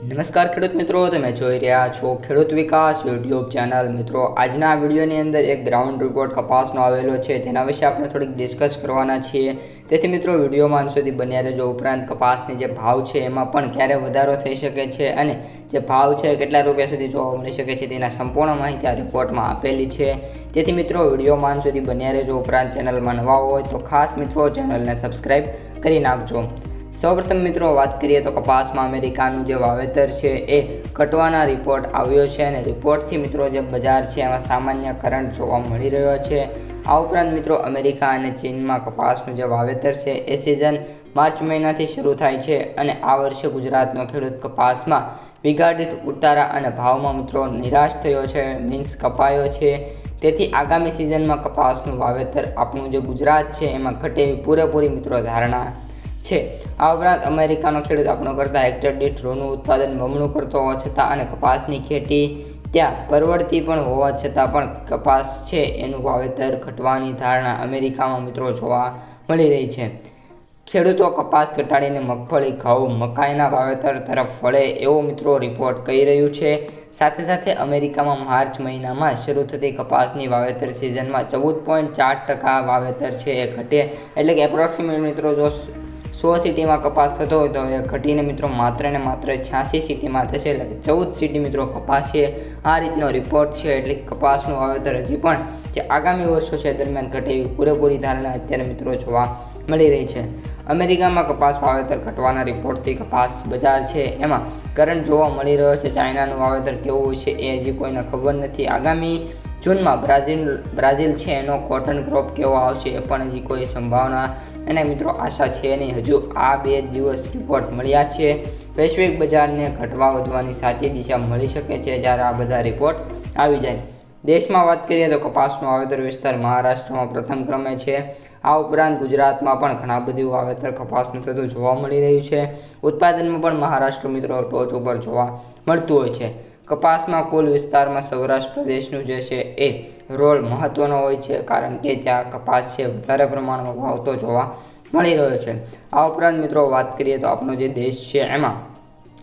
નમસ્કાર ખેડૂત મિત્રો, તમે જોઈ રહ્યા છો ખેડૂત વિકાસ યુટ્યુબ ચેનલ। મિત્રો, આજના વિડીયોની અંદર એક ગ્રાઉન્ડ રિપોર્ટ કપાસનો આવેલો છે, તેના વિશે આપણે થોડીક ડિસ્કસ કરવાના છીએ। તેથી મિત્રો, વિડીયોમાં અંત સુધી બન્યા રહેજો। ઉપરાંત કપાસની જે ભાવ છે એમાં પણ ક્યારે વધારો થઈ શકે છે અને જે ભાવ છે કેટલા રૂપિયા સુધી જોવા મળી શકે છે તેના સંપૂર્ણ માહિતી આ રિપોર્ટમાં આપેલી છે। તેથી મિત્રો, વિડીયોમાં અંત સુધી બન્યા રહેજો। ઉપરાંત ચેનલમાં નવા હોય તો ખાસ મિત્રો ચેનલને સબસ્ક્રાઈબ કરી નાખજો। સૌપ્રથમ મિત્રો વાત કરીએ તો કપાસમાં અમેરિકાનું જે વાવેતર છે એ ઘટવાના રિપોર્ટ આવ્યો છે અને રિપોર્ટથી મિત્રો જે બજાર છે એમાં સામાન્ય કરંટ જોવા મળી રહ્યો છે। આ ઉપરાંત મિત્રો અમેરિકા અને ચીનમાં કપાસનું જે વાવેતર છે એ સિઝન માર્ચ મહિનાથી શરૂ થાય છે અને આ વર્ષે ગુજરાતનો ખેડૂત કપાસમાં વીઘા દીઠ ઉતારા અને ભાવમાં મિત્રો નિરાશ થયો છે, મીન્સ કપાયો છે। તેથી આગામી સિઝનમાં કપાસનું વાવેતર આપણું જે ગુજરાત છે એમાં ઘટે એવી પૂરેપૂરી મિત્રો ધારણા છે। આ ઉપરાંત અમેરિકાનો ખેડૂત આપણો કરતાં હેક્ટર દીઠ રૂનું ઉત્પાદન બમણું કરતો હોવા છતાં અને કપાસની ખેતી ત્યાં પરવડતી પણ હોવા છતાં પણ કપાસ છે એનું વાવેતર ઘટવાની ધારણા અમેરિકામાં મિત્રો જોવા મળી રહી છે। ખેડૂતો કપાસ ઘટાડીને મગફળી, ઘઉં, મકાઈના વાવેતર તરફ વળે એવો મિત્રો રિપોર્ટ કહી રહ્યું છે। સાથે સાથે અમેરિકામાં માર્ચ મહિનામાં શરૂ થતી કપાસની વાવેતર સિઝનમાં 14.4% વાવેતર છે એ ઘટે, એટલે કે એપ્રોક્સિમેટ મિત્રો જો 100 સિટીમાં કપાસ થતો હોય તો એ ઘટીને મિત્રો માત્ર ને માત્ર 86 સિટીમાં થશે, એટલે કે 14 સિટી મિત્રો કપાસ છે। આ રીતનો રિપોર્ટ છે, એટલે કપાસનું વાવેતર હજી પણ જે આગામી વર્ષો છે દરમિયાન ઘટે એવી પૂરેપૂરી ધારણા અત્યારે મિત્રો જોવા મળી રહી છે। અમેરિકામાં કપાસ વાવેતર ઘટવાના રિપોર્ટથી કપાસ બજાર છે એમાં કરંટ જોવા મળી રહ્યો છે। ચાઇનાનું વાવેતર કેવું છે એ હજી કોઈને ખબર નથી। આગામી જૂનમાં બ્રાઝિલ છે એનો કોટન ક્રોપ કેવો આવશે એ પણ હજી કોઈ સંભાવના અને મિત્રો આશા છે નહીં। હજુ આ 2 દિવસ રિપોર્ટ મળ્યા છે। વૈશ્વિક બજારને ઘટવા વધવાની સાચી દિશા મળી શકે છે જ્યારે આ બધા રિપોર્ટ આવી જાય। દેશમાં વાત કરીએ તો કપાસનું વાવેતર વિસ્તાર મહારાષ્ટ્રમાં પ્રથમ ક્રમે છે। આ ઉપરાંત ગુજરાતમાં પણ ઘણા બધું વાવેતર કપાસનું થતું જોવા મળી રહ્યું છે। ઉત્પાદનમાં પણ મહારાષ્ટ્ર મિત્રો ટોચ ઉપર જોવા મળતું હોય છે। કપાસમાં કુલ વિસ્તારમાં સૌરાષ્ટ્ર પ્રદેશનું જે છે એ રોલ મહત્વનો હોય છે, કારણ કે ત્યાં કપાસ છે વધારે પ્રમાણમાં વાવતો જોવા મળી રહ્યો છે। આ ઉપરાંત મિત્રો વાત કરીએ તો આપણો જે દેશ છે એમાં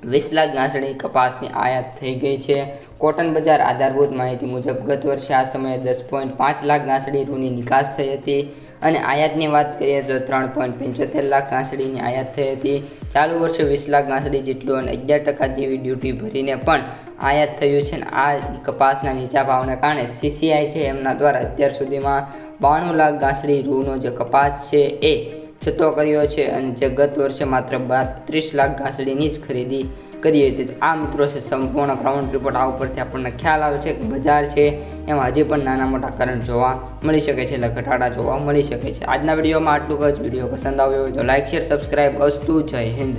20 લાખ ગાંસડી કપાસની આયાત થઈ ગઈ છે। કોટન બજાર આધારભૂત માહિતી મુજબ ગત વર્ષે આ સમયે 10.5 લાખ ગાંસડી રૂની નિકાસ થઈ હતી અને આયાતની વાત કરીએ તો 3.75 લાખ ગાંસડીની આયાત થઈ હતી। ચાલુ વર્ષે 20 લાખ ગાંસડી જેટલું અને 11% જેવી ડ્યુટી ભરીને પણ આયાત થયું છે। આ કપાસના નીચા ભાવને કારણે CCI છે એમના દ્વારા અત્યાર સુધીમાં 92 લાખ ગાંસડી રૂનો જે કપાસ છે એ જથ્થો કર્યો છે અને જે ગત વર્ષે માત્ર 32 લાખ ગાંસડીની જ ખરીદી કરી હતી। આ મિત્રો છે સંપૂર્ણ ગ્રાઉન્ડ રિપોર્ટ। આ ઉપરથી આપણને ખ્યાલ આવે છે કે બજાર છે એમાં હજી પણ નાના મોટા કરંટ જોવા મળી શકે છે, એટલે ઘટાડા જોવા મળી શકે છે। આજના વિડીયોમાં આટલું જ। વિડીયો પસંદ આવ્યો હોય તો લાઇક, શેર, સબસ્ક્રાઈબ। અસ્તુ, જય હિન્દ।